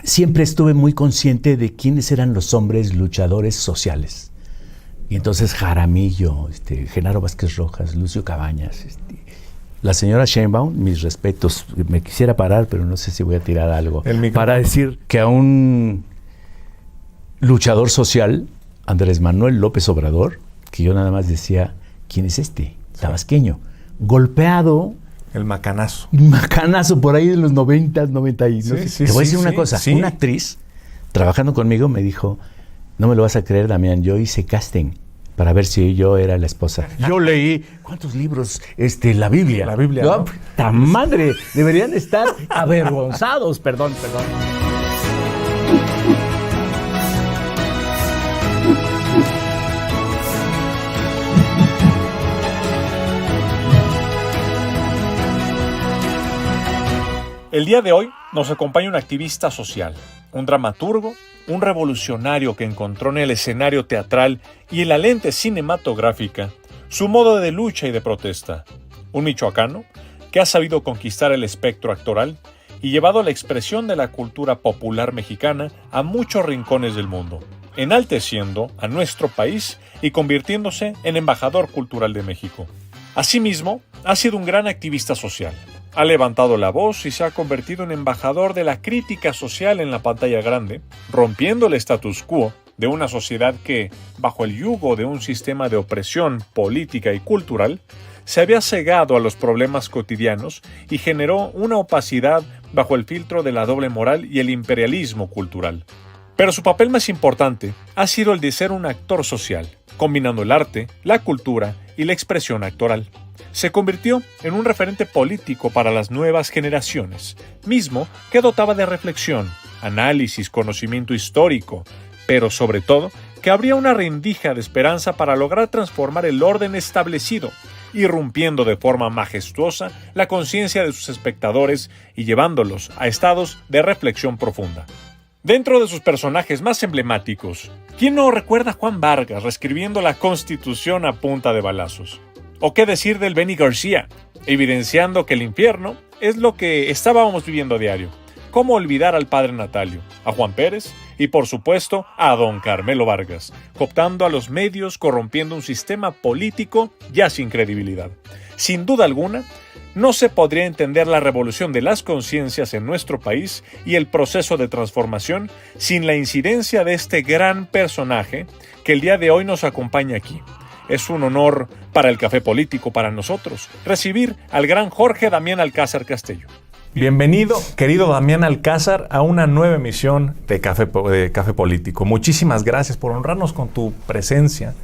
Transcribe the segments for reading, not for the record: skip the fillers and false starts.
siempre estuve muy consciente de quiénes eran los hombres luchadores sociales. Y entonces Jaramillo, Genaro Vázquez Rojas, Lucio Cabañas, la señora Sheinbaum, mis respetos, me quisiera parar, pero no sé si voy a tirar algo, para decir que a un luchador social, Andrés Manuel López Obrador, que yo nada más decía, ¿quién es tabasqueño, golpeado. El macanazo. Macanazo por ahí de los 90, 90 y... no sé. Te voy a decir una cosa. Sí. Una actriz, trabajando conmigo, me dijo, no me lo vas a creer, Damián, yo hice casting para ver si yo era la esposa. Yo leí, ¿cuántos libros? La Biblia. La Biblia, ¿no? ¿no? ¡Ta madre! Deberían estar avergonzados. Perdón. El día de hoy nos acompaña un activista social, un dramaturgo, un revolucionario que encontró en el escenario teatral y en la lente cinematográfica su modo de lucha y de protesta. Un michoacano que ha sabido conquistar el espectro actoral y llevado la expresión de la cultura popular mexicana a muchos rincones del mundo, enalteciendo a nuestro país y convirtiéndose en embajador cultural de México. Asimismo, ha sido un gran activista social. Ha levantado la voz y se ha convertido en embajador de la crítica social en la pantalla grande, rompiendo el status quo de una sociedad que, bajo el yugo de un sistema de opresión política y cultural, se había cegado a los problemas cotidianos y generó una opacidad bajo el filtro de la doble moral y el imperialismo cultural. Pero su papel más importante ha sido el de ser un actor social, combinando el arte, la cultura y la expresión actoral. Se convirtió en un referente político para las nuevas generaciones, mismo que dotaba de reflexión, análisis, conocimiento histórico, pero sobre todo que abría una rendija de esperanza para lograr transformar el orden establecido, irrumpiendo de forma majestuosa la conciencia de sus espectadores y llevándolos a estados de reflexión profunda. Dentro de sus personajes más emblemáticos, ¿quién no recuerda a Juan Vargas reescribiendo la Constitución a punta de balazos? ¿O qué decir del Benny García, evidenciando que el infierno es lo que estábamos viviendo a diario? ¿Cómo olvidar al padre Natalio, a Juan Pérez y, por supuesto, a don Carmelo Vargas, cooptando a los medios, corrompiendo un sistema político ya sin credibilidad? Sin duda alguna, no se podría entender la revolución de las conciencias en nuestro país y el proceso de transformación sin la incidencia de este gran personaje que el día de hoy nos acompaña aquí. Es un honor para el Café Político, para nosotros, recibir al gran Jorge Damián Alcázar Castello. Bienvenido, querido Damián Alcázar, a una nueva emisión de Café Político. Muchísimas gracias por honrarnos con tu presencia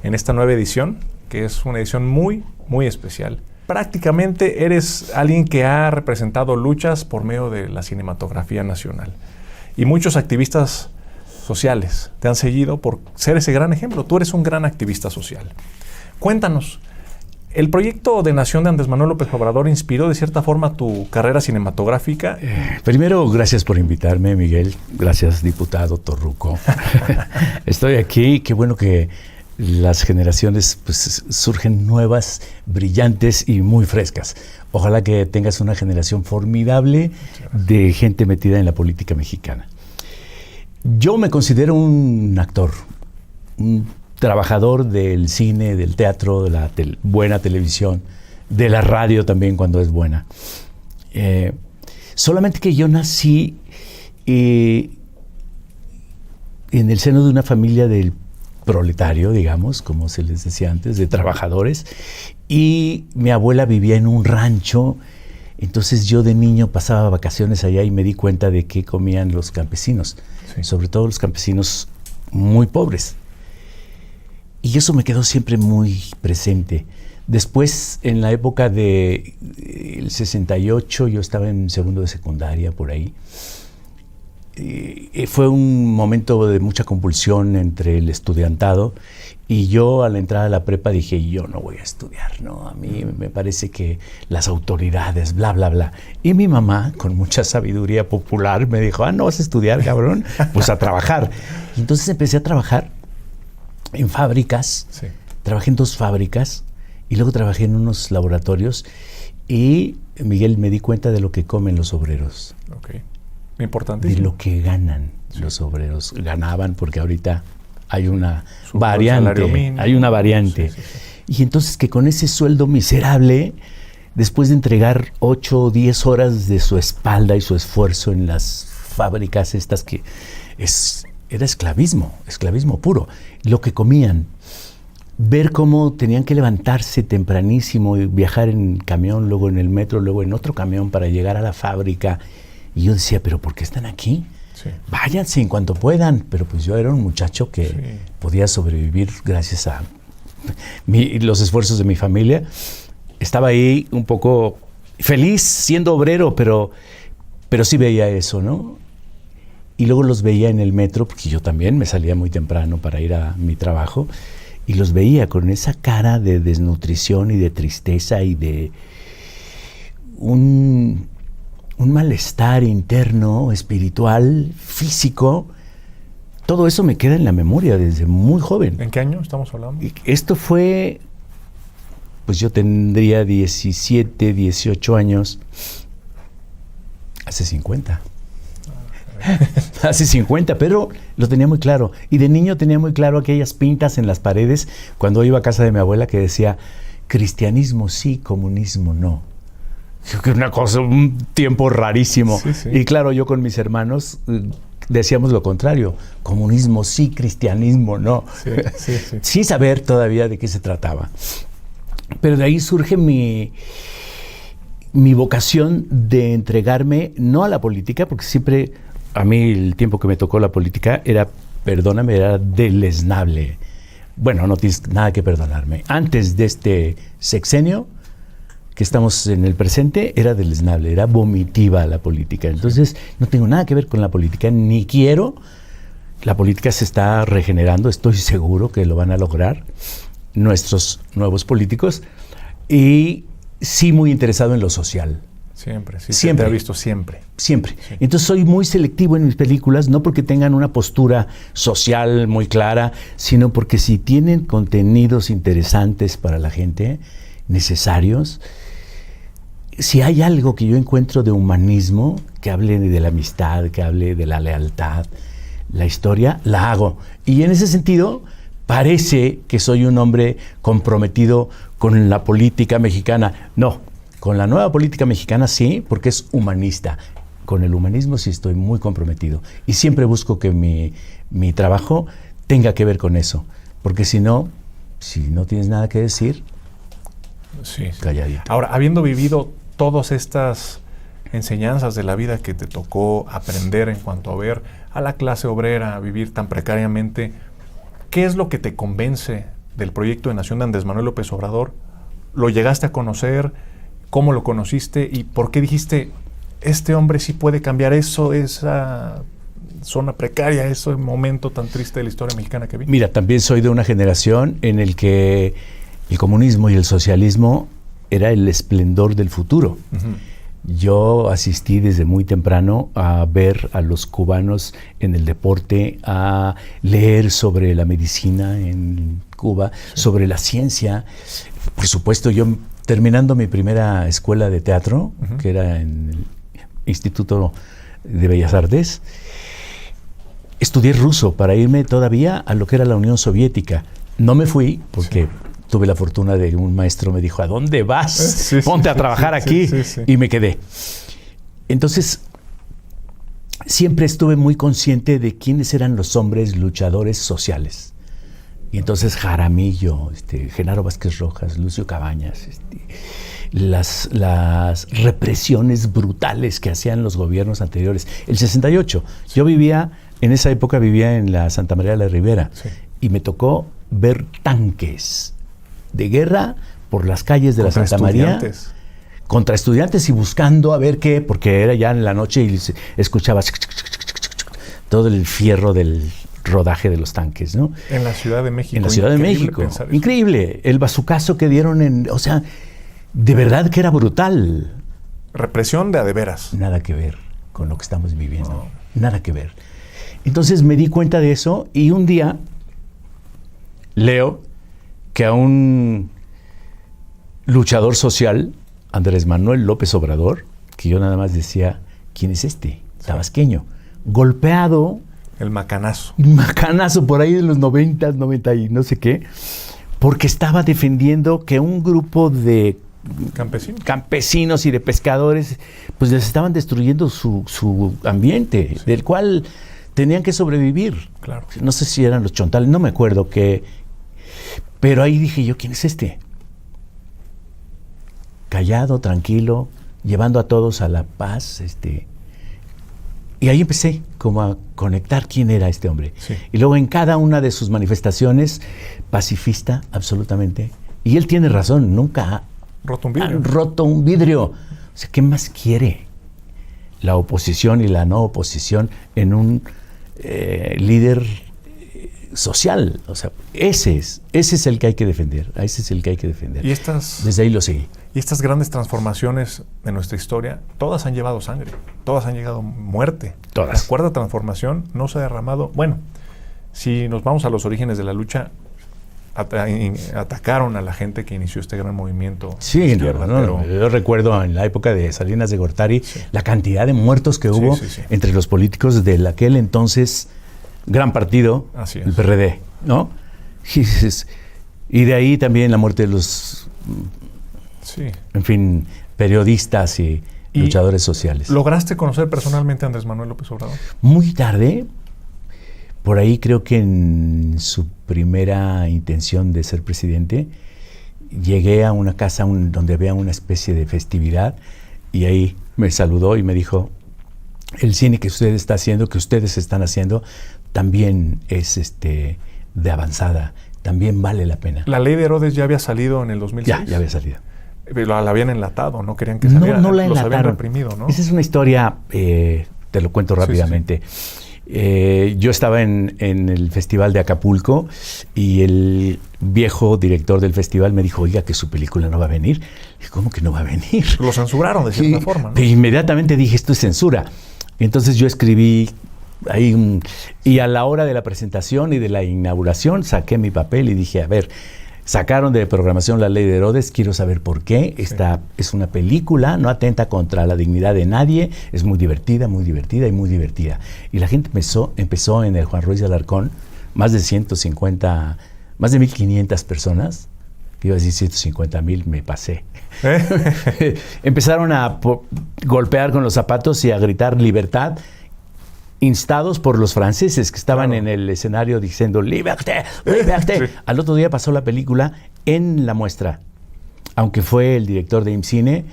en esta nueva edición, que es una edición muy, muy especial. Prácticamente eres alguien que ha representado luchas por medio de la cinematografía nacional. Y muchos activistas sociales te han seguido por ser ese gran ejemplo. Tú eres un gran activista social. Cuéntanos, ¿el proyecto de Nación de Andrés Manuel López Obrador inspiró de cierta forma tu carrera cinematográfica? Primero, gracias por invitarme, Miguel. Gracias, diputado Torruco. Estoy aquí. Qué bueno que las generaciones pues, surgen nuevas, brillantes y muy frescas. Ojalá que tengas una generación formidable de gente metida en la política mexicana. Yo me considero un actor, un trabajador del cine, del teatro, de la buena televisión, de la radio también cuando es buena. Solamente que yo nací en el seno de una familia del proletario, digamos, como se les decía antes, de trabajadores, y mi abuela vivía en un rancho. Entonces yo de niño pasaba vacaciones allá y me di cuenta de qué comían los campesinos, sí, sobre todo los campesinos muy pobres. Y eso me quedó siempre muy presente. Después, en la época del 68, yo estaba en segundo de secundaria, por ahí. Fue un momento de mucha convulsión entre el estudiantado y yo a la entrada de la prepa dije, yo no voy a estudiar, ¿no? A mí me parece que las autoridades, bla, bla, bla. Y mi mamá, con mucha sabiduría popular, me dijo, no vas a estudiar, cabrón, pues a trabajar. Y entonces empecé a trabajar en fábricas, sí. Trabajé en 2 fábricas y luego trabajé en unos laboratorios y, Miguel, me di cuenta de lo que comen los obreros. Okay. Importantísimo. de lo que ganan los obreros. Ganaban porque ahorita hay una Supo el salario mínimo. Hay una variante. Sí. Y entonces que con ese sueldo miserable, después de entregar 8 o 10 horas de su espalda y su esfuerzo en las fábricas estas que era esclavismo puro. Lo que comían, ver cómo tenían que levantarse tempranísimo y viajar en camión, luego en el metro, luego en otro camión para llegar a la fábrica. Y yo decía, ¿pero por qué están aquí? Sí. Váyanse en cuanto puedan. Pero pues yo era un muchacho que podía sobrevivir gracias a los esfuerzos de mi familia. Estaba ahí un poco feliz siendo obrero, pero sí veía eso, ¿no? Y luego los veía en el metro, porque yo también me salía muy temprano para ir a mi trabajo, y los veía con esa cara de desnutrición y de tristeza y de un malestar interno, espiritual, físico. Todo eso me queda en la memoria desde muy joven. ¿En qué año estamos hablando? Y esto fue, pues yo tendría 17, 18 años, hace 50. Hace 50, pero lo tenía muy claro. Y de niño tenía muy claro aquellas pintas en las paredes cuando iba a casa de mi abuela que decía, cristianismo sí, comunismo no. Que una cosa, un tiempo rarísimo. Sí. Y claro, yo con mis hermanos decíamos lo contrario, comunismo sí, cristianismo no. Sí. Sin saber todavía de qué se trataba. Pero de ahí surge mi vocación de entregarme, no a la política, porque siempre, a mí el tiempo que me tocó la política era, perdóname, era deleznable. Bueno, no tienes nada que perdonarme. Antes de este sexenio, que estamos en el presente, era deleznable, era vomitiva la política. Entonces, no tengo nada que ver con la política, ni quiero. La política se está regenerando, estoy seguro que lo van a lograr nuestros nuevos políticos. Y sí muy interesado en lo social. Siempre. Siempre. Te he visto siempre. Siempre. Sí. Entonces soy muy selectivo en mis películas, no porque tengan una postura social muy clara, sino porque si tienen contenidos interesantes para la gente, necesarios. Si hay algo que yo encuentro de humanismo, que hable de la amistad, que hable de la lealtad, la historia, la hago. Y en ese sentido, parece que soy un hombre comprometido con la política mexicana. No, con la nueva política mexicana sí, porque es humanista. Con el humanismo sí estoy muy comprometido. Y siempre busco que mi trabajo tenga que ver con eso. Porque si no tienes nada que decir, Sí. calladito. Ahora, habiendo vivido todas estas enseñanzas de la vida que te tocó aprender en cuanto a ver a la clase obrera, a vivir tan precariamente, ¿qué es lo que te convence del proyecto de nación de Andrés Manuel López Obrador? ¿Lo llegaste a conocer? ¿Cómo lo conociste? ¿Y por qué dijiste, este hombre sí puede cambiar eso, esa zona precaria, ese momento tan triste de la historia mexicana que vi? Mira, también soy de una generación en el que el comunismo y el socialismo era el esplendor del futuro. Uh-huh. Yo asistí desde muy temprano a ver a los cubanos en el deporte, a leer sobre la medicina en Cuba, sobre la ciencia. Por supuesto, yo terminando mi primera escuela de teatro, uh-huh, que era en el Instituto de Bellas Artes, estudié ruso para irme todavía a lo que era la Unión Soviética. No me fui porque tuve la fortuna de un maestro me dijo, ¿a dónde vas? Ponte a trabajar aquí. Y me quedé. Entonces, siempre estuve muy consciente de quiénes eran los hombres luchadores sociales. Y entonces Jaramillo, Genaro Vázquez Rojas, Lucio Cabañas, las represiones brutales que hacían los gobiernos anteriores. El 68, yo en esa época vivía en la Santa María de la Ribera, y me tocó ver tanques de guerra por las calles de la Santa María contra estudiantes y buscando a ver qué, porque era ya en la noche y escuchabas todo el fierro del rodaje de los tanques, ¿no? En la Ciudad de México. En la Ciudad de México. Increíble. El bazucazo que dieron o sea, de verdad que era brutal. Represión de a de veras. Nada que ver con lo que estamos viviendo. No. Nada que ver. Entonces me di cuenta de eso y un día leo que a un luchador social, Andrés Manuel López Obrador, que yo nada más decía, ¿quién es este? tabasqueño, golpeado, El macanazo. un macanazo por ahí de los 90 y no sé qué, porque estaba defendiendo que un grupo de campesinos y de pescadores, pues les estaban destruyendo su ambiente, del cual tenían que sobrevivir. Claro. No sé si eran los chontales, no me acuerdo qué. Pero ahí dije yo, ¿quién es este? Callado, tranquilo, llevando a todos a la paz, Y ahí empecé como a conectar quién era este hombre. Sí. Y luego en cada una de sus manifestaciones, pacifista, absolutamente. Y él tiene razón, nunca han roto un vidrio. O sea, ¿qué más quiere la oposición y la no oposición en un líder social? O sea, ese es el que hay que defender. Ese es el que hay que defender. Desde ahí lo seguí. Y estas grandes transformaciones de nuestra historia, todas han llevado sangre, todas han llegado muerte. Todas. La cuarta transformación no se ha derramado. Bueno, si nos vamos a los orígenes de la lucha, atacaron a la gente que inició este gran movimiento. Sí, izquierda, pero yo recuerdo en la época de Salinas de Gortari, la cantidad de muertos que hubo entre los políticos de aquel entonces gran partido, el PRD, ¿no? Y de ahí también la muerte de los, en fin, periodistas y luchadores sociales. ¿Lograste conocer personalmente a Andrés Manuel López Obrador? Muy tarde. Por ahí creo que en su primera intención de ser presidente, llegué a una casa donde había una especie de festividad y ahí me saludó y me dijo, el cine que usted está haciendo, que ustedes están haciendo, también es de avanzada, también vale la pena. ¿La ley de Herodes ya había salido en el 2006? Ya había salido. La habían enlatado, no querían que saliera. No la enlataron. Los habían reprimido, ¿no? Esa es una historia, te lo cuento rápidamente. Yo estaba en el Festival de Acapulco y el viejo director del festival me dijo, oiga, que su película no va a venir. Dije, ¿cómo que no va a venir? Lo censuraron de cierta forma, ¿no? Inmediatamente dije, esto es censura. Entonces yo escribí ahí y a la hora de la presentación y de la inauguración saqué mi papel y dije, a ver, sacaron de programación La Ley de Herodes, quiero saber por qué. Esta es una película, no atenta contra la dignidad de nadie, es muy divertida y muy divertida. Y la gente empezó en el Juan Ruiz de Alarcón, más de 1.500 personas, que iba a decir 150,000, me pasé. Empezaron a golpear con los zapatos y a gritar libertad, instados por los franceses que estaban en el escenario diciendo liberté, liberté. Al otro día pasó la película en la muestra. Aunque fue el director de IMCINE,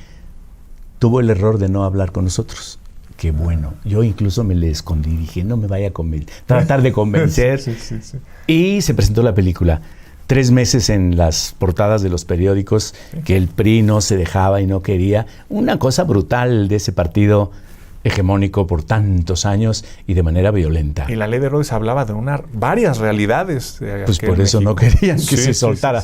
tuvo el error de no hablar con nosotros. Qué bueno. Yo incluso me le escondí, dije, no me vaya a tratar de convencer. Y se presentó la película. 3 meses en las portadas de los periódicos, que el PRI no se dejaba y no quería. Una cosa brutal de ese partido hegemónico por tantos años y de manera violenta. Y la Ley de Herodes hablaba de varias realidades. Pues por eso México no querían que se soltara.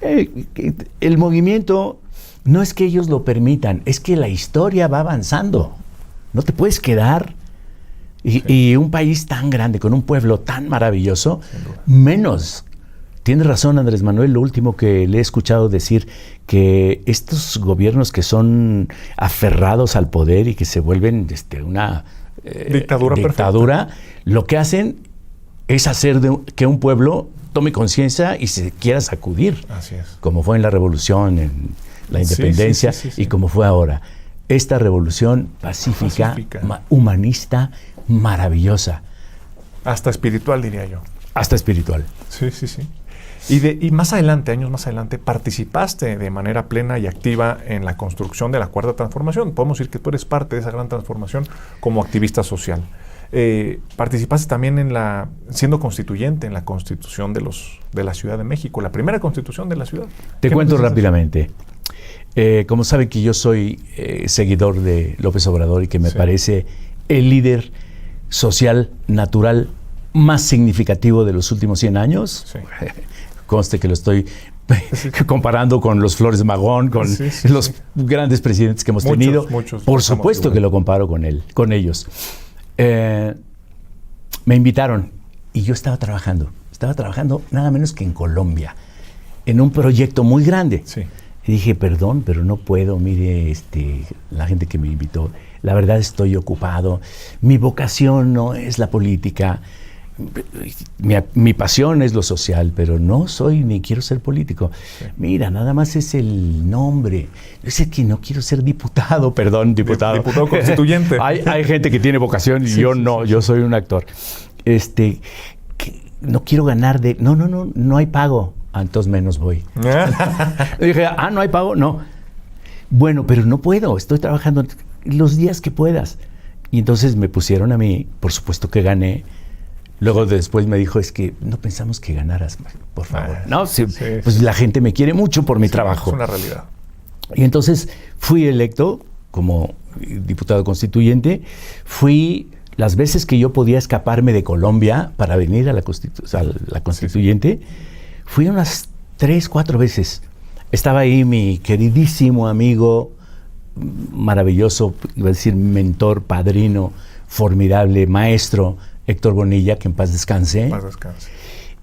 El movimiento no es que ellos lo permitan, es que la historia va avanzando. No te puedes quedar. Y un país tan grande, con un pueblo tan maravilloso, menos. Tiene razón Andrés Manuel, lo último que le he escuchado decir, que estos gobiernos que son aferrados al poder y que se vuelven una dictadura, lo que hacen es hacer que un pueblo tome conciencia y se quiera sacudir. Así es. Como fue en la revolución, en la independencia, y como fue ahora. Esta revolución pacífica. Humanista, maravillosa. Hasta espiritual, diría yo. Hasta espiritual. Sí. Y más adelante, años más adelante, participaste de manera plena y activa en la construcción de la Cuarta Transformación. Podemos decir que tú eres parte de esa gran transformación como activista social. Participaste también siendo constituyente en la Constitución de la Ciudad de México, la primera Constitución de la ciudad. Te cuento rápidamente. Como saben que yo soy seguidor de López Obrador y que me parece el líder social, natural, más significativo de los últimos 100 años. Sí. Conste que lo estoy comparando con los Flores Magón, con los grandes presidentes que hemos tenido. Por supuesto que lo comparo con ellos. Me invitaron y yo estaba trabajando nada menos que en Colombia, en un proyecto muy grande. Sí. Y dije, perdón, pero no puedo, mire, la gente que me invitó, la verdad estoy ocupado, mi vocación no es la política, mi pasión es lo social, pero no soy ni quiero ser político. Sí. Mira, nada más es el nombre. Es que no quiero ser diputado, perdón, diputado. Diputado constituyente. hay gente que tiene vocación y sí, yo no, yo soy un actor. No quiero ganar de... No hay pago. Entonces menos voy. Dije, no hay pago, no. Bueno, pero no puedo, estoy trabajando los días que puedas. Y entonces me pusieron a mí, por supuesto que gané. Luego después me dijo, es que no pensamos que ganaras, por favor. No, sí, pues la gente me quiere mucho por mi trabajo. Es una realidad. Y entonces fui electo como diputado constituyente. Fui las veces que yo podía escaparme de Colombia para venir a la constituyente. Fui unas 3, 4 veces. Estaba ahí mi queridísimo amigo, maravilloso, iba a decir mentor, padrino, formidable, maestro, Héctor Bonilla, que en paz descanse. Paz descanse.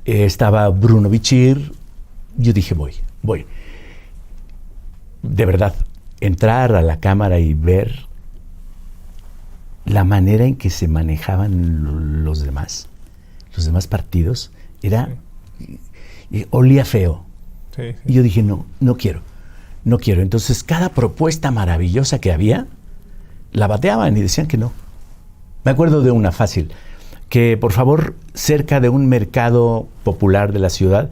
Estaba Bruno Bichir. Yo dije, voy. De verdad, entrar a la Cámara y ver la manera en que se manejaban los demás partidos, era... olía feo. Sí. Y yo dije, no quiero. Entonces, cada propuesta maravillosa que había, la bateaban y decían que no. Me acuerdo de una fácil, que por favor, cerca de un mercado popular de la ciudad,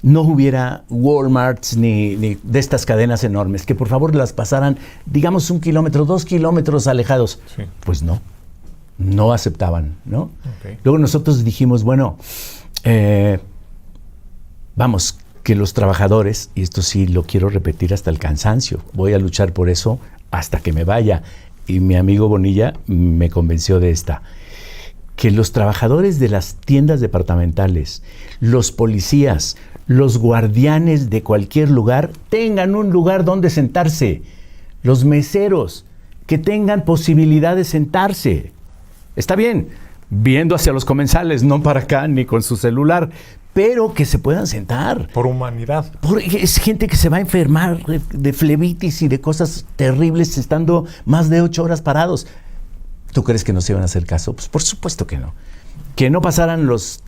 no hubiera Walmarts ni de estas cadenas enormes, que por favor las pasaran, digamos, 1 kilómetro, 2 kilómetros alejados. Sí. Pues no aceptaban, ¿no? Okay. Luego nosotros dijimos, bueno, vamos, que los trabajadores, y esto sí lo quiero repetir hasta el cansancio, voy a luchar por eso hasta que me vaya. Y mi amigo Bonilla me convenció de esta, que los trabajadores de las tiendas departamentales, los policías, los guardianes de cualquier lugar, tengan un lugar donde sentarse. Los meseros, que tengan posibilidad de sentarse. Está bien, viendo hacia los comensales, no para acá ni con su celular, pero que se puedan sentar. Por humanidad. Es gente que se va a enfermar de flebitis y de cosas terribles estando más de 8 horas parados. ¿Tú crees que no se iban a hacer caso? Pues por supuesto que no. Que no pasaran los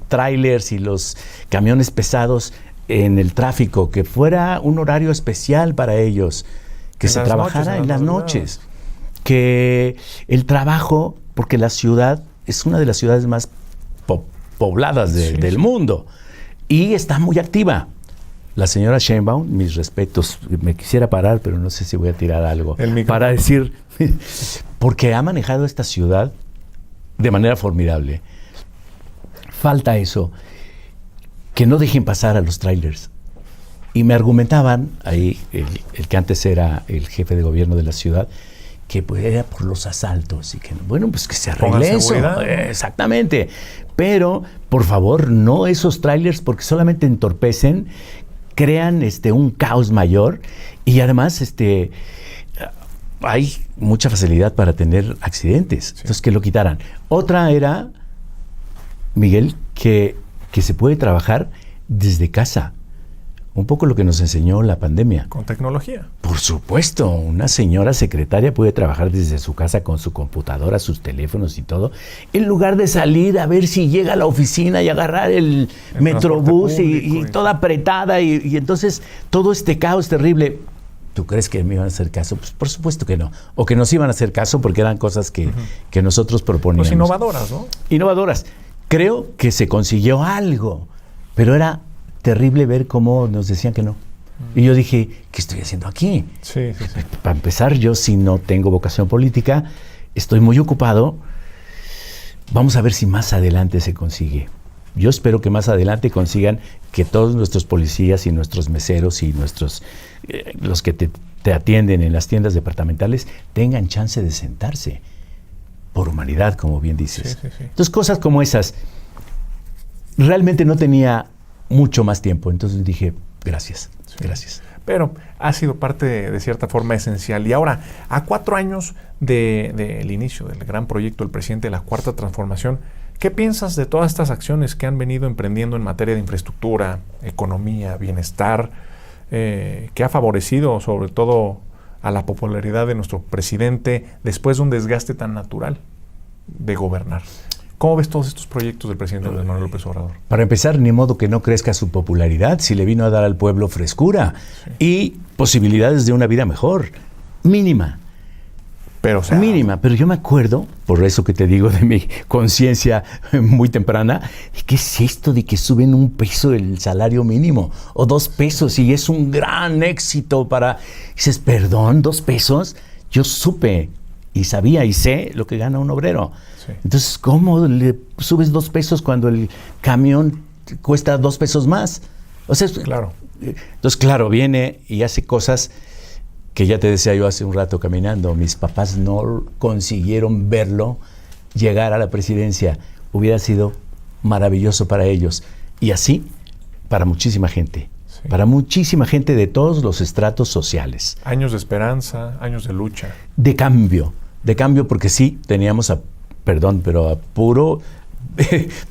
trailers y los camiones pesados en el tráfico, que fuera un horario especial para ellos, que se trabajara en las noches. Que el trabajo, porque la ciudad es una de las ciudades más pobladas del mundo y está muy activa. La señora Sheinbaum, mis respetos, me quisiera parar, pero no sé si voy a tirar algo para decir, porque ha manejado esta ciudad de manera formidable. Falta eso, que no dejen pasar a los trailers. Y me argumentaban ahí, el que antes era el jefe de gobierno de la ciudad, que pues era por los asaltos y que, bueno, pues que se arregle eso. Exactamente. Pero, por favor, no esos trailers, porque solamente entorpecen, crean un caos mayor y además hay mucha facilidad para tener accidentes. Sí. Entonces, que lo quitaran. Otra era, Miguel, que se puede trabajar desde casa. Un poco lo que nos enseñó la pandemia. Con tecnología. Por supuesto, una señora secretaria puede trabajar desde su casa con su computadora, sus teléfonos y todo, en lugar de salir a ver si llega a la oficina y agarrar el metrobús y toda apretada y entonces todo este caos terrible. ¿Tú crees que me iban a hacer caso? Pues por supuesto que no. O que nos iban a hacer caso porque eran cosas que nosotros proponíamos. Pues innovadoras, ¿no? Innovadoras. Creo que se consiguió algo, pero era terrible ver cómo nos decían que no. Y yo dije, ¿qué estoy haciendo aquí? Sí. Para empezar, yo si no tengo vocación política, estoy muy ocupado. Vamos a ver si más adelante se consigue. Yo espero que más adelante consigan que todos nuestros policías y nuestros meseros y los que te atienden en las tiendas departamentales tengan chance de sentarse. Por humanidad, como bien dices. Sí. Entonces, cosas como esas. Realmente no tenía mucho más tiempo, entonces dije, gracias. Pero ha sido parte de cierta forma esencial. Y ahora, a 4 años del inicio del gran proyecto del presidente de la Cuarta Transformación, ¿qué piensas de todas estas acciones que han venido emprendiendo en materia de infraestructura, economía, bienestar, que ha favorecido sobre todo a la popularidad de nuestro presidente después de un desgaste tan natural de gobernar. ¿Cómo ves todos estos proyectos del presidente Andrés Manuel López Obrador? Para empezar, ni modo que no crezca su popularidad si le vino a dar al pueblo frescura y posibilidades de una vida mejor, mínima. Pero, o sea, mínima, pero yo me acuerdo, por eso que te digo de mi conciencia muy temprana, ¿qué es esto de que suben $1 el salario mínimo o $2 y es un gran éxito para... Dices, perdón, $2, yo supe y sabía y sé lo que gana un obrero. Sí. Entonces, ¿cómo le subes $2 cuando el camión cuesta $2 más? O sea, claro. Entonces, claro, viene y hace cosas que ya te decía yo hace un rato caminando. Mis papás no consiguieron verlo llegar a la presidencia. Hubiera sido maravilloso para ellos. Y así, para muchísima gente. Sí. Para muchísima gente de todos los estratos sociales. Años de esperanza, años de lucha. De cambio porque sí, teníamos pero a puro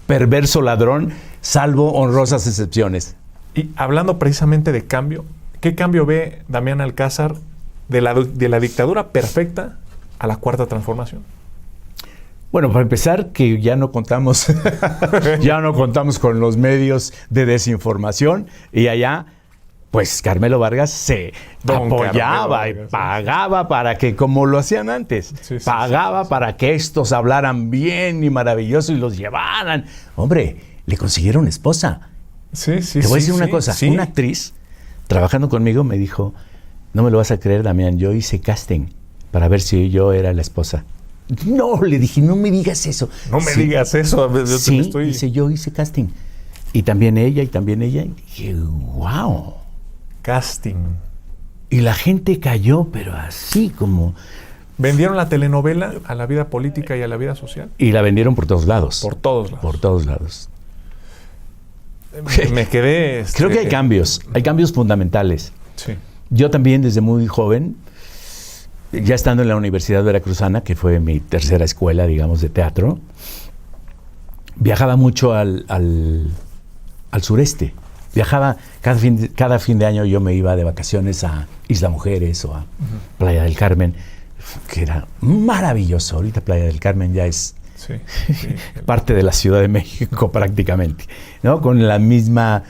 perverso ladrón, salvo honrosas excepciones. Y hablando precisamente de cambio, ¿qué cambio ve Damián Alcázar de la dictadura perfecta a la cuarta transformación? Bueno, para empezar, que ya no contamos con los medios de desinformación y allá, pues Carmelo Vargas se apoyaba y pagaba para que, como lo hacían antes, pagaba para que estos hablaran bien y maravilloso y los llevaran. Hombre, le consiguieron esposa. Sí, Te voy a decir una cosa, una actriz trabajando conmigo me dijo, no me lo vas a creer, Damián, yo hice casting para ver si yo era la esposa. No, le dije, no me digas eso. No me digas eso. Dice, yo hice casting. Y también ella. Y dije, wow. Casting. Y la gente cayó, pero así como... ¿Vendieron la telenovela a la vida política y a la vida social? Y la vendieron por todos lados. Por todos lados. Por todos lados. Me quedé... Creo que hay cambios fundamentales. Sí. Yo también desde muy joven, ya estando en la Universidad Veracruzana, que fue mi tercera escuela, digamos, de teatro, viajaba mucho al sureste. Viajaba, cada fin de año yo me iba de vacaciones a Isla Mujeres o a Playa del Carmen, que era maravilloso. Ahorita Playa del Carmen ya es parte de la Ciudad de México prácticamente, ¿no? Con el mismo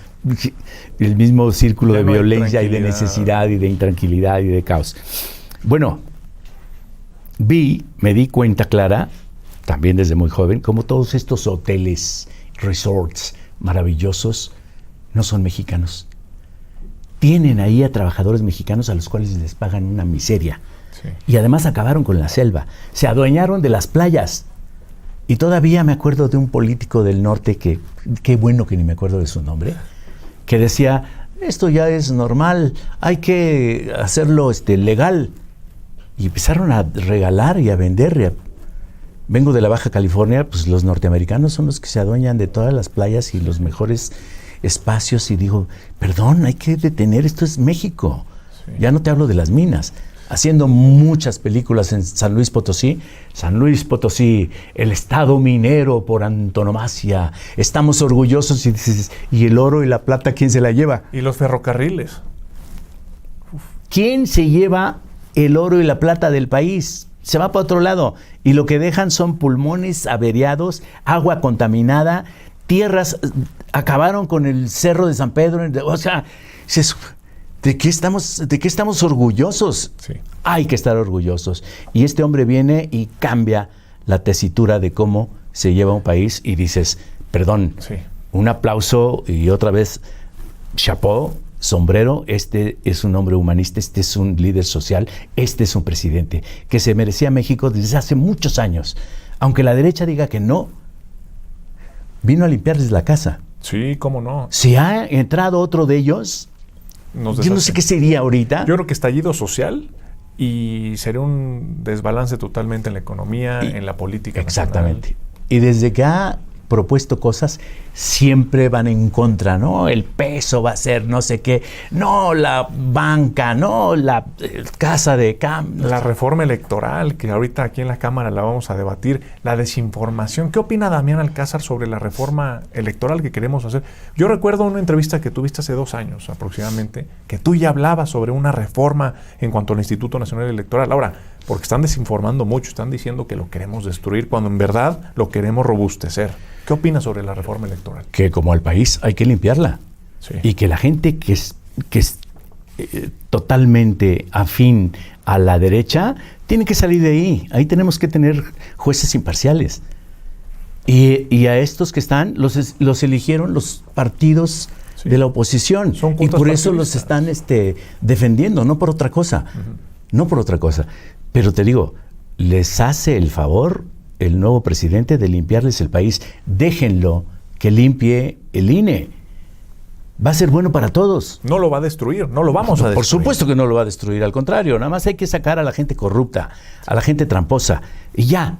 círculo de violencia y de necesidad y de intranquilidad y de caos. Bueno, me di cuenta clara, también desde muy joven, como todos estos hoteles, resorts maravillosos no son mexicanos. Tienen ahí a trabajadores mexicanos a los cuales les pagan una miseria. Sí. Y además acabaron con la selva. Se adueñaron de las playas. Y todavía me acuerdo de un político del norte que, qué bueno que ni me acuerdo de su nombre, que decía, esto ya es normal, hay que hacerlo legal. Y empezaron a regalar y a vender. Vengo de la Baja California, pues los norteamericanos son los que se adueñan de todas las playas y los mejores espacios. Y digo, perdón, hay que detener, esto es México. Sí. Ya no te hablo de las minas. Haciendo muchas películas en San Luis Potosí, el estado minero por antonomasia. Estamos orgullosos y dices, ¿y el oro y la plata quién se la lleva? ¿Y los ferrocarriles? ¿Quién se lleva el oro y la plata del país? Se va para otro lado. Y lo que dejan son pulmones averiados, agua contaminada, tierras, acabaron con el Cerro de San Pedro. O sea, ¿de qué estamos orgullosos? Sí. Hay que estar orgullosos. Y este hombre viene y cambia la tesitura de cómo se lleva un país y dices, perdón, un aplauso y otra vez, chapeau, sombrero, este es un hombre humanista, este es un líder social, este es un presidente que se merecía México desde hace muchos años. Aunque la derecha diga que no, vino a limpiarles la casa. Sí, cómo no. Si ha entrado otro de ellos... Yo no sé qué sería ahorita. Yo creo que estallido social y sería un desbalance totalmente en la economía, en la política exactamente. nacional. Y desde que ha propuesto cosas, siempre van en contra, ¿no? El peso va a ser no sé qué, no la banca, no la casa de cambio. La reforma electoral, que ahorita aquí en la Cámara la vamos a debatir, la desinformación. ¿Qué opina Damián Alcázar sobre la reforma electoral que queremos hacer? Yo recuerdo una entrevista que tuviste hace 2 años aproximadamente, que tú ya hablabas sobre una reforma en cuanto al Instituto Nacional Electoral. Ahora, porque están desinformando mucho, están diciendo que lo queremos destruir cuando en verdad lo queremos robustecer. ¿Qué opinas sobre la reforma electoral? Que como al país hay que limpiarla. Sí. Y que la gente que es totalmente afín a la derecha tiene que salir de ahí. Ahí tenemos que tener jueces imparciales. Y a estos que están, los eligieron los partidos de la oposición. Y por eso los están defendiendo, no por otra cosa. No por otra cosa. Pero te digo, les hace el favor el nuevo presidente de limpiarles el país. Déjenlo que limpie el INE. Va a ser bueno para todos. No lo va a destruir, no lo vamos a destruir. Por supuesto que no lo va a destruir, al contrario, nada más hay que sacar a la gente corrupta, a la gente tramposa. Y ya,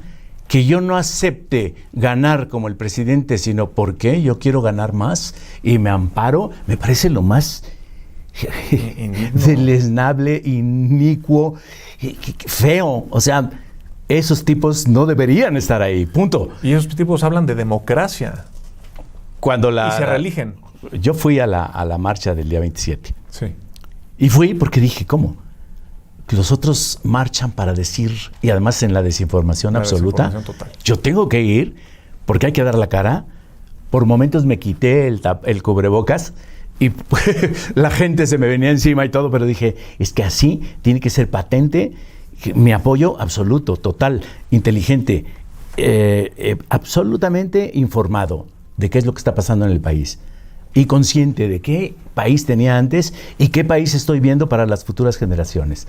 que yo no acepte ganar como el presidente, sino porque yo quiero ganar más y me amparo, me parece lo más deleznable, inicuo, feo. O sea, esos tipos no deberían estar ahí, punto. Y esos tipos hablan de democracia. Y se reeligen. Yo fui a la marcha del día 27. Sí. Y fui porque dije, ¿cómo? Que los otros marchan para decir, y además en la desinformación absoluta, yo tengo que ir porque hay que dar la cara. Por momentos me quité el cubrebocas y la gente se me venía encima y todo, pero dije, es que así tiene que ser patente mi apoyo absoluto, total, inteligente, absolutamente informado de qué es lo que está pasando en el país y consciente de qué país tenía antes y qué país estoy viendo para las futuras generaciones.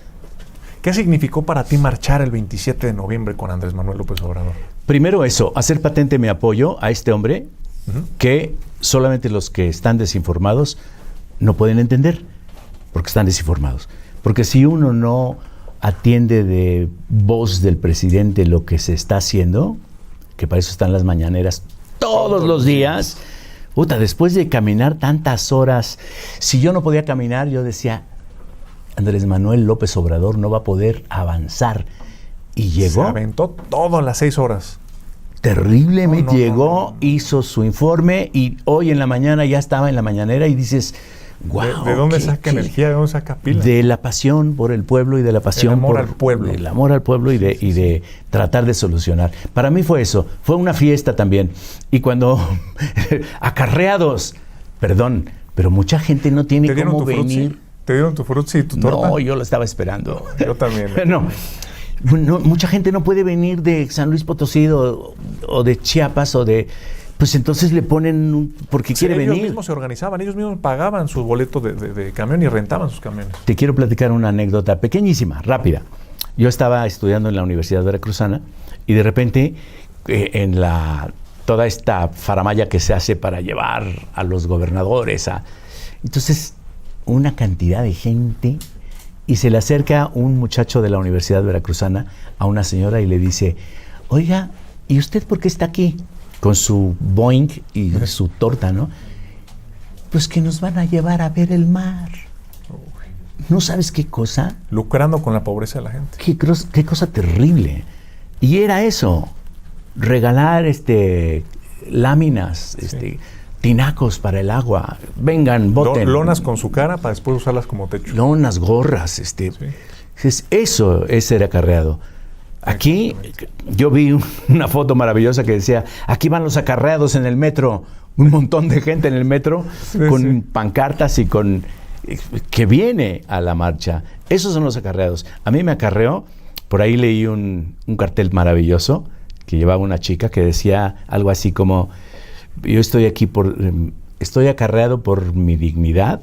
¿Qué significó para ti marchar el 27 de noviembre con Andrés Manuel López Obrador? Primero eso, hacer patente mi apoyo a este hombre que solamente los que están desinformados no pueden entender, porque están desinformados. Porque si uno no atiende de voz del presidente lo que se está haciendo, que para eso están las mañaneras todos los días, después de caminar tantas horas, si yo no podía caminar, yo decía, Andrés Manuel López Obrador no va a poder avanzar. Y llegó. Se aventó todo las 6 horas. Terriblemente llegó, hizo su informe y hoy en la mañana ya estaba en la mañanera y dices, wow. ¿De dónde saca energía? ¿De dónde saca pila? De la pasión por el pueblo y de la pasión el amor por al pueblo. El amor al pueblo y de tratar de solucionar. Para mí fue eso, fue una fiesta también. Y cuando acarreados, perdón, pero mucha gente no tiene cómo venir. ¿Te dieron tu frutzi y tu torta? No, yo lo estaba esperando. Yo también. No, mucha gente no puede venir de San Luis Potosí o de Chiapas o de... Pues entonces le ponen porque quiere venir. Ellos mismos se organizaban, ellos mismos pagaban su boleto de camión y rentaban sus camiones. Te quiero platicar una anécdota pequeñísima, rápida. Yo estaba estudiando en la Universidad Veracruzana y de repente en toda esta faramalla que se hace para llevar a los gobernadores entonces una cantidad de gente y se le acerca un muchacho de la Universidad Veracruzana a una señora y le dice, oiga, ¿y usted por qué está aquí? Con su Boeing y su torta, ¿no? Pues que nos van a llevar a ver el mar. ¿No sabes qué cosa? Lucrando con la pobreza de la gente. Qué cosa terrible. Y era eso, regalar láminas, tinacos para el agua. Vengan, voten. Lonas con su cara para después usarlas como techo. Lonas, gorras, Ese era acarreado. Aquí yo vi una foto maravillosa que decía, aquí van los acarreados en el metro, un montón de gente en el metro con pancartas y que viene a la marcha. Esos son los acarreados. A mí me acarreó, por ahí leí un cartel maravilloso que llevaba una chica que decía algo así como, yo estoy aquí estoy acarreado por mi dignidad,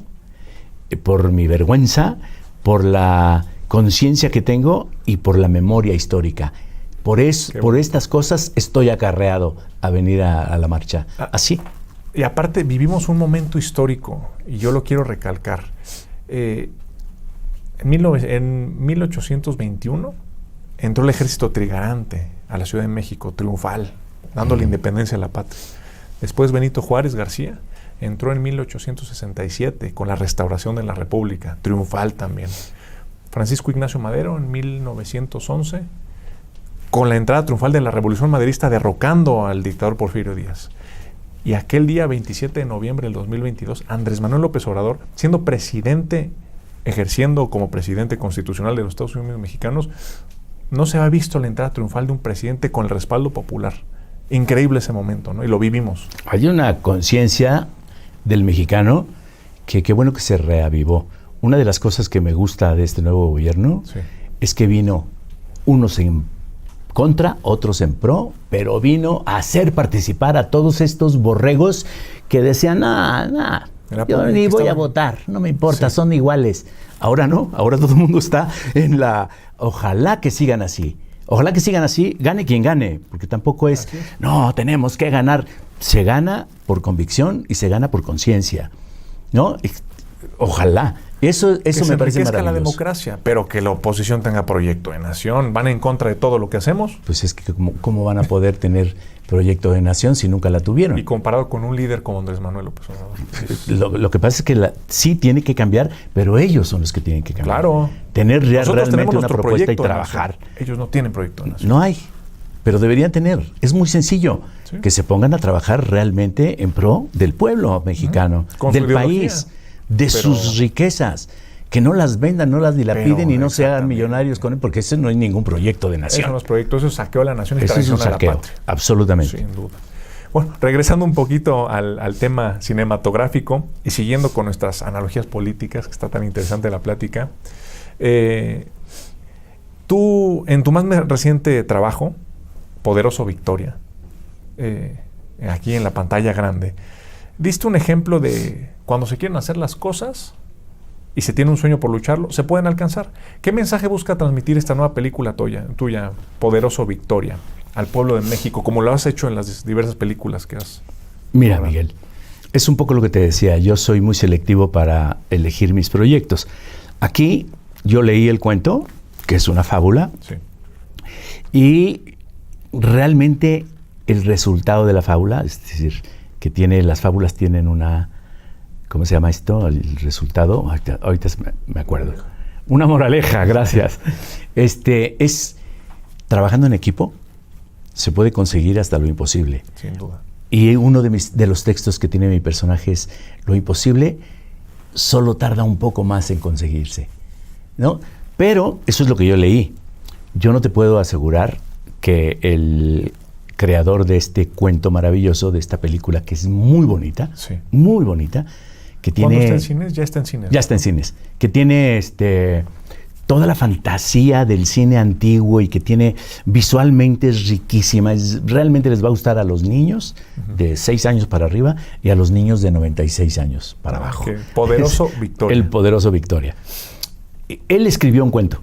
por mi vergüenza, por la conciencia que tengo y por la memoria histórica. Por estas cosas estoy acarreado a venir a la marcha. Así. Y aparte vivimos un momento histórico y yo lo quiero recalcar. En 1821 entró el ejército trigarante a la Ciudad de México, triunfal, dando la independencia a la patria. Después Benito Juárez García entró en 1867 con la restauración de la República, triunfal también. Francisco Ignacio Madero en 1911 con la entrada triunfal de la Revolución Maderista, derrocando al dictador Porfirio Díaz. Y aquel día, 27 de noviembre del 2022, Andrés Manuel López Obrador, siendo presidente, ejerciendo como presidente constitucional de los Estados Unidos mexicanos, no se ha visto la entrada triunfal de un presidente con el respaldo popular. Increíble ese momento, ¿no? Y lo vivimos. Hay una conciencia del mexicano que qué bueno que se reavivó. Una de las cosas que me gusta de este nuevo gobierno es que vino unos en contra, otros en pro, pero vino a hacer participar a todos estos borregos que decían, yo ni voy a votar, no me importa, son iguales. Ahora no, ahora todo el mundo está en la... Ojalá que sigan así, gane quien gane, porque tampoco es, no, tenemos que ganar. Se gana por convicción y se gana por conciencia, ¿no? Ojalá. Eso me parece maravilloso. La democracia, pero que la oposición tenga proyecto de nación. ¿Van en contra de todo lo que hacemos? Pues es que ¿cómo van a poder tener proyecto de nación si nunca la tuvieron? Y comparado con un líder como Andrés Manuel López Obrador. Lo que pasa es que sí tiene que cambiar, pero ellos son los que tienen que cambiar. Claro. Tener realmente una propuesta y trabajar. Ellos no tienen proyecto de nación. No hay, pero deberían tener. Es muy sencillo. ¿Sí? Que se pongan a trabajar realmente en pro del pueblo mexicano, del país, de sus riquezas. Que no las vendan, no las dilapiden y no se hagan millonarios con él, porque ese no es ningún proyecto de nación. Esos son los proyectos, eso es saqueo a la nación y eso traición es un saqueo, a la patria. Absolutamente. Sin duda. Bueno, regresando un poquito al tema cinematográfico y siguiendo con nuestras analogías políticas, que está tan interesante la plática, tú, en tu más reciente trabajo, Poderoso Victoria, aquí en la pantalla grande, diste un ejemplo de cuando se quieren hacer las cosas y se tiene un sueño por lucharlo, se pueden alcanzar. ¿Qué mensaje busca transmitir esta nueva película tuya, Poderoso Victoria, al pueblo de México, como lo has hecho en las diversas películas que has... Mira, Miguel, es un poco lo que te decía. Yo soy muy selectivo para elegir mis proyectos. Aquí yo leí el cuento, que es una fábula, y realmente el resultado de la fábula, es decir, que las fábulas tienen una... ¿Cómo se llama esto? El resultado, ahorita me acuerdo. Una moraleja, gracias. Es trabajando en equipo, se puede conseguir hasta lo imposible. Sin duda. Y uno de los textos que tiene mi personaje es: lo imposible solo tarda un poco más en conseguirse, ¿no? Pero eso es lo que yo leí. Yo no te puedo asegurar que el creador de este cuento maravilloso, de esta película que es muy bonita, que tiene... ¿Cuándo está en cines? Ya está en cines. Ya está en cines. Que tiene toda la fantasía del cine antiguo y que tiene visualmente es riquísima. Realmente les va a gustar a los niños de 6 años para arriba y a los niños de 96 años para abajo. Poderoso Victoria. El Poderoso Victoria. Él escribió un cuento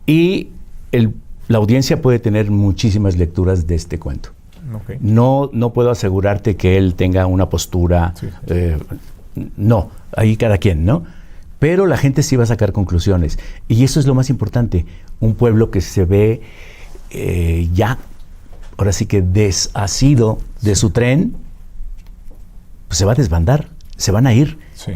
y la audiencia puede tener muchísimas lecturas de este cuento. Okay. No puedo asegurarte que él tenga una postura... no, ahí cada quien, ¿no? Pero la gente sí va a sacar conclusiones. Y eso es lo más importante. Un pueblo que se ve ya, ahora sí que desasido de su tren, pues se va a desbandar, se van a ir. Sí.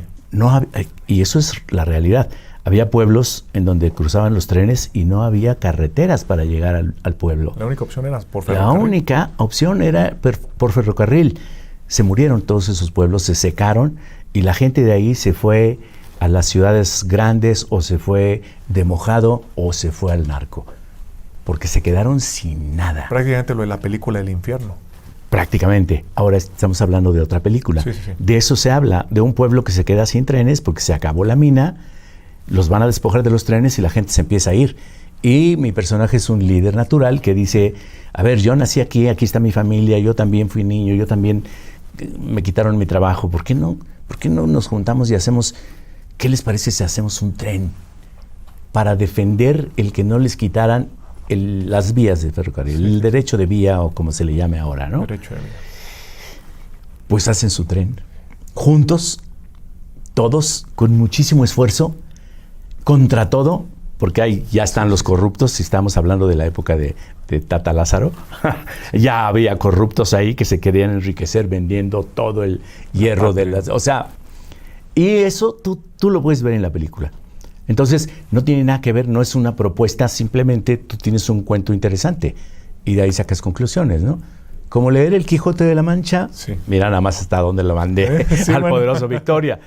Y eso es la realidad. Había pueblos en donde cruzaban los trenes y no había carreteras para llegar al pueblo. La única opción era por ferrocarril. La única opción era por ferrocarril. Se murieron todos esos pueblos, se secaron y la gente de ahí se fue a las ciudades grandes o se fue de mojado o se fue al narco. Porque se quedaron sin nada. Prácticamente lo de la película del infierno. Prácticamente. Ahora estamos hablando de otra película. Sí. De eso se habla, de un pueblo que se queda sin trenes porque se acabó la mina, los van a despojar de los trenes y la gente se empieza a ir. Y mi personaje es un líder natural que dice, a ver, yo nací aquí está mi familia, yo también fui niño, yo también me quitaron mi trabajo. ¿Por qué no nos juntamos y hacemos, qué les parece si hacemos un tren para defender el que no les quitaran las vías de ferrocarril, el derecho de vía o como se le llame ahora, ¿no? Derecho de vía. Pues hacen su tren, juntos, todos, con muchísimo esfuerzo, contra todo, porque ya están los corruptos, si estamos hablando de la época de Tata Lázaro, ya había corruptos ahí que se querían enriquecer vendiendo todo el hierro de las... O sea, y eso tú lo puedes ver en la película. Entonces, no tiene nada que ver, no es una propuesta, simplemente tú tienes un cuento interesante y de ahí sacas conclusiones, ¿no? Como leer El Quijote de la Mancha, sí. Mira nada más hasta dónde lo mandé, sí, al poderoso Victoria,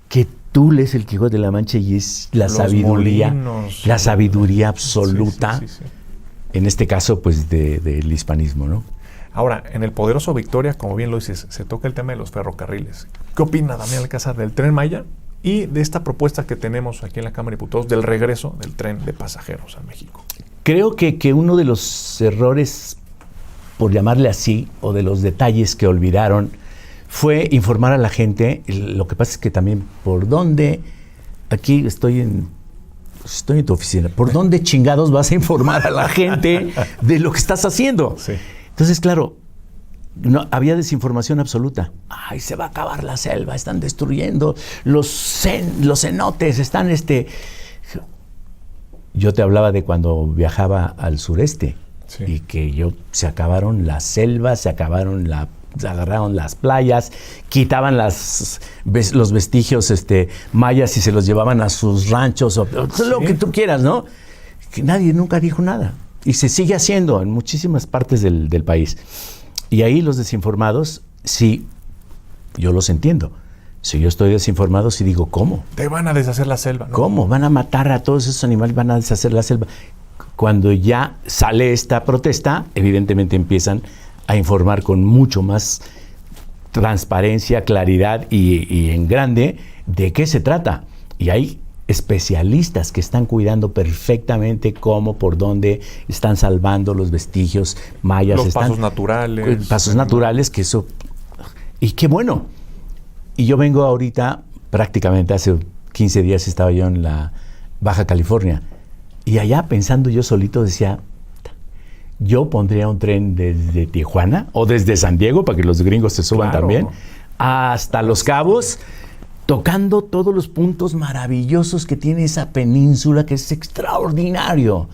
que tú lees El Quijote de la Mancha y es la sabiduría, molinos, la sabiduría absoluta, sí. en este caso, pues, del hispanismo, ¿no? Ahora, en El poderoso Victoria, como bien lo dices, se toca el tema de los ferrocarriles. ¿Qué opina Damián Alcázar del Tren Maya y de esta propuesta que tenemos aquí en la Cámara de Diputados del regreso del tren de pasajeros a México? Creo que uno de los errores, por llamarle así, o de los detalles que olvidaron, fue informar a la gente. Lo que pasa es que también por dónde, aquí estoy en tu oficina, ¿por dónde chingados vas a informar a la gente de lo que estás haciendo? Sí. Entonces, claro, no, había desinformación absoluta. Ay, se va a acabar la selva, están destruyendo los cenotes, están Yo te hablaba de cuando viajaba al sureste, sí, y que se acabaron las selvas, se acabaron se agarraron las playas, quitaban los vestigios mayas y se los llevaban a sus ranchos, o lo que tú quieras, ¿no? Que nadie nunca dijo nada. Y se sigue haciendo en muchísimas partes del país. Y ahí los desinformados, sí, yo los entiendo. Si yo estoy desinformado, sí digo, ¿cómo? Te van a deshacer la selva, ¿no? ¿Cómo? Van a matar a todos esos animales, van a deshacer la selva. Cuando ya sale esta protesta, evidentemente empiezan a informar con mucho más transparencia, claridad y en grande de qué se trata. Y hay especialistas que están cuidando perfectamente cómo, por dónde están salvando los vestigios mayas. Los pasos naturales. Pasos naturales, que eso... Y qué bueno. Y yo vengo ahorita, prácticamente hace 15 días estaba yo en la Baja California. Y allá pensando yo solito decía, yo pondría un tren desde Tijuana o desde San Diego, para que los gringos se suban también, hasta Los Cabos, tocando todos los puntos maravillosos que tiene esa península, que es extraordinario.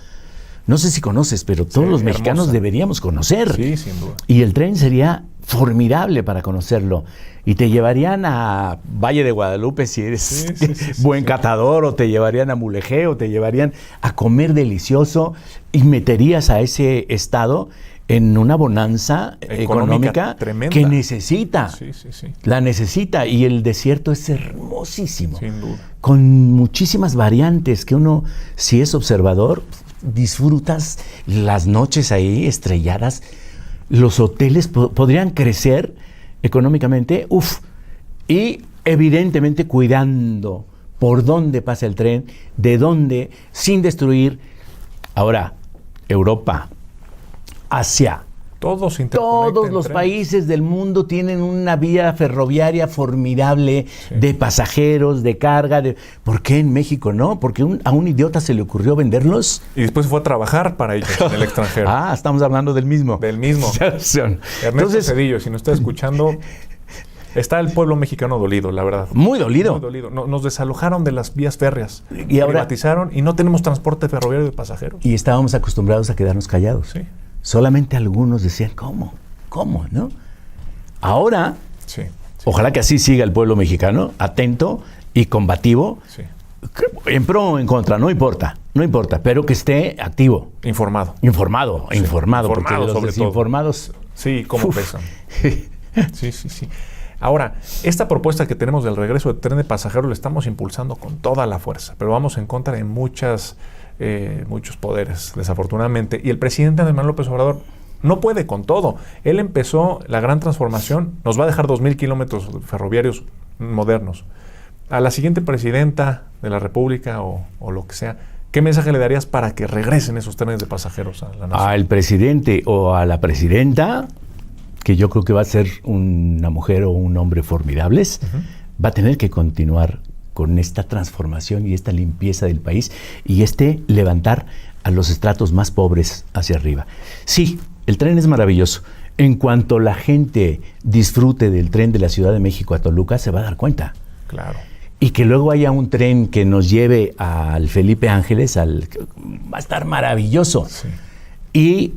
No sé si conoces, pero todos los mexicanos deberíamos conocer. Sí, sin duda. Y el tren sería formidable para conocerlo. Y te llevarían a Valle de Guadalupe si eres buen catador, o te llevarían a Mulegé, o te llevarían a comer delicioso, y meterías a ese estado en una bonanza económica tremenda, que necesita. Sí. La necesita, y el desierto es hermosísimo. Sin duda. Con muchísimas variantes que uno, si es observador, disfrutas las noches ahí estrelladas. Los hoteles podrían crecer económicamente, y evidentemente cuidando por dónde pasa el tren, de dónde, sin destruir. Ahora, Europa, Asia, todos los países del mundo tienen una vía ferroviaria formidable, de pasajeros, de carga. ¿Por qué en México no? Porque a un idiota se le ocurrió venderlos. Y después fue a trabajar para ellos en el extranjero. Estamos hablando del mismo. Del mismo. Ernesto Zedillo, si nos está escuchando, está el pueblo mexicano dolido, la verdad. Muy dolido. Muy dolido. Nos desalojaron de las vías férreas. Y ahora privatizaron y no tenemos transporte ferroviario de pasajeros. Y estábamos acostumbrados a quedarnos callados. Sí. Solamente algunos decían, ¿cómo? ¿No? Ahora, ojalá que así siga el pueblo mexicano, atento y combativo, en pro o en contra, no importa, pero que esté activo. Informado, porque los desinformados... Sí, cómo pesan. Sí. Ahora, esta propuesta que tenemos del regreso del tren de pasajeros la estamos impulsando con toda la fuerza, pero vamos en contra de muchos poderes, desafortunadamente. Y el presidente Andrés Manuel López Obrador no puede con todo. Él empezó la gran transformación, nos va a dejar 2,000 kilómetros ferroviarios modernos. A la siguiente presidenta de la República o lo que sea, ¿qué mensaje le darías para que regresen esos trenes de pasajeros a la nación? Al presidente o a la presidenta, que yo creo que va a ser una mujer o un hombre formidables, va a tener que continuar con esta transformación y esta limpieza del país y levantar a los estratos más pobres hacia arriba. Sí, el tren es maravilloso. En cuanto la gente disfrute del tren de la Ciudad de México a Toluca, se va a dar cuenta. Claro. Y que luego haya un tren que nos lleve al Felipe Ángeles, va a estar maravilloso. Sí. Y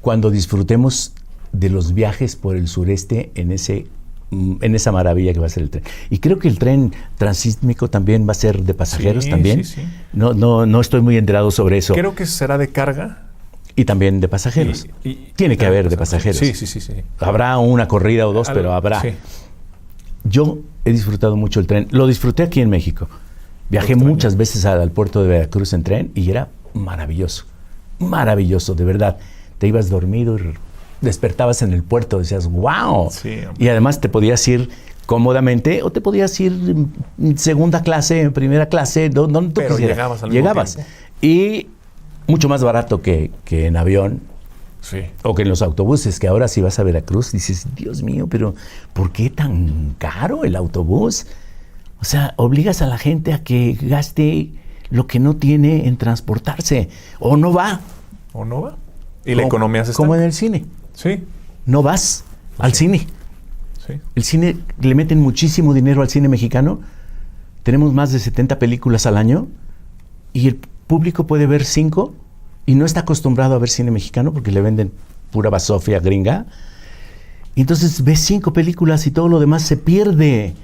cuando disfrutemos de los viajes por el sureste en esa maravilla que va a ser el tren. Y creo que el tren transísmico también va a ser de pasajeros también. Sí. No estoy muy enterado sobre eso. Creo que será de carga. Y también de pasajeros. Tiene que haber de pasajeros. Sí. Habrá una corrida o dos, pero habrá. Sí. Yo he disfrutado mucho el tren. Lo disfruté aquí en México. Viajé muchas veces al puerto de Veracruz en tren y era maravilloso. Maravilloso, de verdad. Te ibas dormido y despertabas en el puerto, decías, wow. Sí, y además te podías ir cómodamente o te podías ir en segunda clase, en primera clase, donde tú pero quisieras. llegabas al mismo tiempo. Y mucho más barato que en avión. Sí. O que en los autobuses, que ahora si vas a Veracruz dices, Dios mío, pero ¿por qué tan caro el autobús? O sea, obligas a la gente a que gaste lo que no tiene en transportarse. O no va. Y la economía se está. Como en el cine. Sí. No vas al cine. Sí. El cine, le meten muchísimo dinero al cine mexicano. Tenemos más de 70 películas al año y el público puede ver 5 y no está acostumbrado a ver cine mexicano porque le venden pura basofia gringa. Y entonces ves 5 películas y todo lo demás se pierde.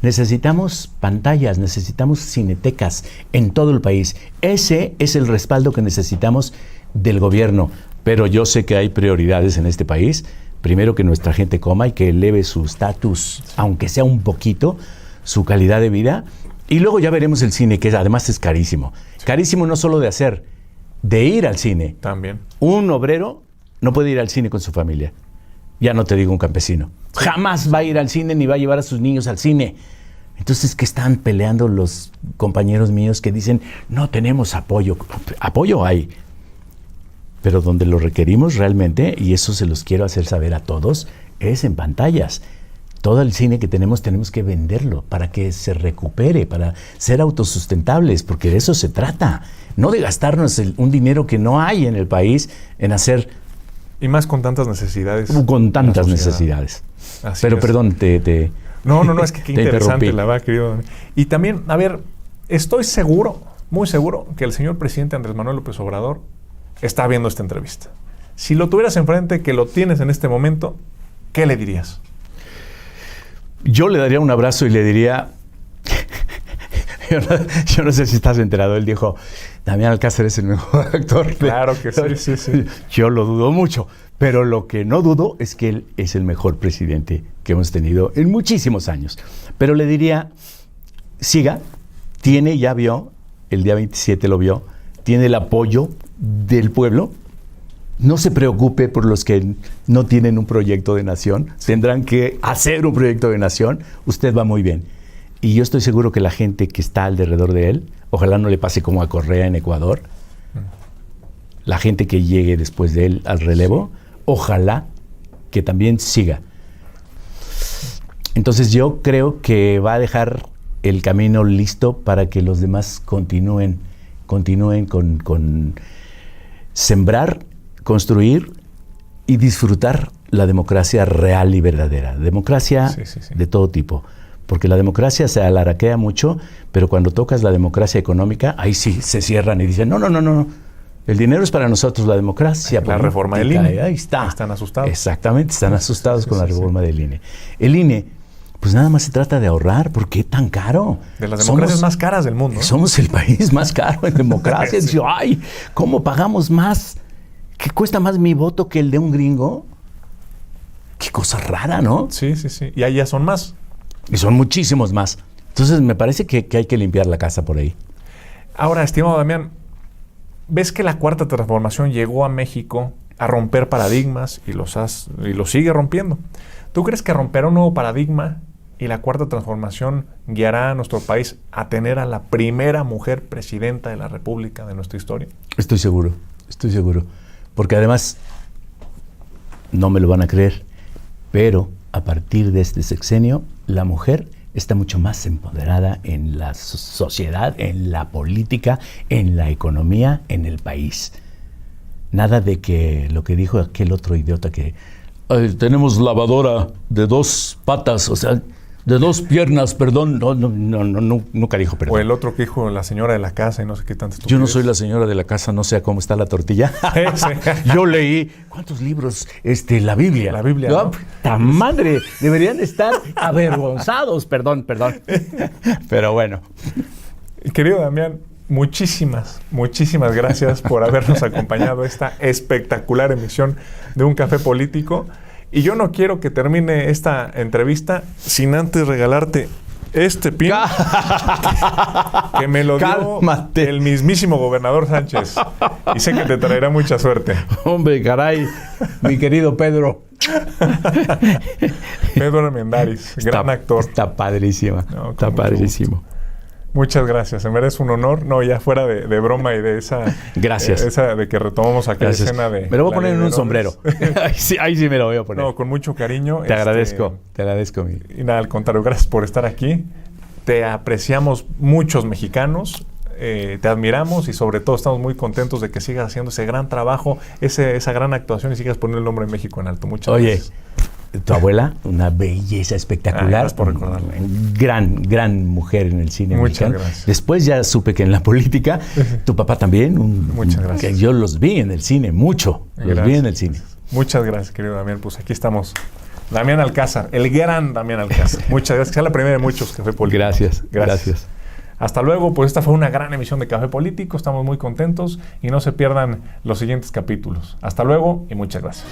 Necesitamos pantallas, necesitamos cinetecas en todo el país. Ese es el respaldo que necesitamos del gobierno. Pero yo sé que hay prioridades en este país. Primero, que nuestra gente coma y que eleve su estatus, aunque sea un poquito, su calidad de vida. Y luego ya veremos el cine, que además es carísimo. Sí. Carísimo no solo de hacer, de ir al cine. También. Un obrero no puede ir al cine con su familia. Ya no te digo un campesino. Sí. Jamás va a ir al cine ni va a llevar a sus niños al cine. Entonces, ¿qué están peleando los compañeros míos que dicen, no tenemos apoyo? Apoyo hay. Pero donde lo requerimos realmente, y eso se los quiero hacer saber a todos, es en pantallas. Todo el cine que tenemos que venderlo para que se recupere, para ser autosustentables, porque de eso se trata. No de gastarnos un dinero que no hay en el país en hacer... Y más con tantas necesidades. Con tantas necesidades. Así pero es. Perdón, No, es que qué interesante interrumpí. la va, querido. Y también, a ver, estoy seguro, muy seguro, que el señor presidente Andrés Manuel López Obrador está viendo esta entrevista. Si lo tuvieras enfrente, que lo tienes en este momento, ¿qué le dirías? Yo le daría un abrazo y le diría... yo no sé si estás enterado. Él dijo, Damián Alcázar es el mejor actor. Claro que sí. Yo lo dudo mucho. Pero lo que no dudo es que él es el mejor presidente que hemos tenido en muchísimos años. Pero le diría, siga, ya vio, el día 27 lo vio, tiene el apoyo del pueblo. No se preocupe por los que no tienen un proyecto de nación. Tendrán que hacer un proyecto de nación. Usted va muy bien. Y yo estoy seguro que la gente que está alrededor de él, ojalá no le pase como a Correa en Ecuador, la gente que llegue después de él al relevo, ojalá que también siga. Entonces yo creo que va a dejar el camino listo para que los demás continúen con sembrar, construir y disfrutar la democracia real y verdadera. Democracia de todo tipo. Porque la democracia se alaraquea mucho, pero cuando tocas la democracia económica, ahí sí se cierran y dicen, no. El dinero es para nosotros, la democracia. La reforma del INE. Ahí está. Están asustados. Exactamente, están asustados con la reforma del INE. El INE, pues nada más se trata de ahorrar. ¿Por qué tan caro? De las democracias más caras del mundo. Somos el país más caro en democracia. Sí. Dice, ¿cómo pagamos más? ¿Qué cuesta más mi voto que el de un gringo? Qué cosa rara, ¿no? Sí. Y allá son más. Y son muchísimos más. Entonces me parece que hay que limpiar la casa por ahí. Ahora, estimado Damián, ¿ves que la Cuarta Transformación llegó a México a romper paradigmas y lo sigue rompiendo? ¿Tú crees que romperá un nuevo paradigma y la Cuarta Transformación guiará a nuestro país a tener a la primera mujer presidenta de la República de nuestra historia? Estoy seguro. Porque además, no me lo van a creer, pero a partir de este sexenio, la mujer está mucho más empoderada en la sociedad, en la política, en la economía, en el país. Nada de que lo que dijo aquel otro idiota que tenemos lavadora de 2 patas, o sea, De 2 piernas, perdón. No, nunca dijo perdón. O el otro que dijo la señora de la casa y no sé qué tanto. Yo no soy la señora de la casa, no sé cómo está la tortilla. Yo leí, ¿cuántos libros? La Biblia. La Biblia, ¿no? ¡Ta madre! Deberían estar avergonzados, perdón. Pero bueno. Querido Damián, muchísimas gracias por habernos acompañado a esta espectacular emisión de Un Café Político. Y yo no quiero que termine esta entrevista sin antes regalarte este pin que me lo dio el mismísimo gobernador Sánchez. Y sé que te traerá mucha suerte. Hombre, caray, mi querido Pedro. Pedro Armendáriz, gran actor. Está padrísima. No, está padrísimo. Muchas gracias, en verdad es un honor. No, ya fuera de broma y de esa... Gracias. Esa de que retomamos aquella escena de... Me lo voy a poner en un sombrero. ahí sí me lo voy a poner. No, con mucho cariño. Te agradezco. Y nada, al contrario, gracias por estar aquí. Te apreciamos muchos mexicanos. Te admiramos y sobre todo estamos muy contentos de que sigas haciendo ese gran trabajo, esa gran actuación y sigas poniendo el nombre de México en alto. Muchas gracias. Tu abuela, una belleza espectacular. Gracias por recordarla. Gran mujer en el cine Muchas mexicano. Gracias. Después ya supe que en la política, tu papá también. Muchas gracias. Que yo los vi en el cine, mucho. Los vi en el cine. Muchas gracias, querido Damián. Pues aquí estamos. Damián Alcázar, el gran Damián Alcázar. Muchas gracias. Que sea la primera de muchos Café Político. Gracias. Hasta luego, pues esta fue una gran emisión de Café Político. Estamos muy contentos y no se pierdan los siguientes capítulos. Hasta luego y muchas gracias.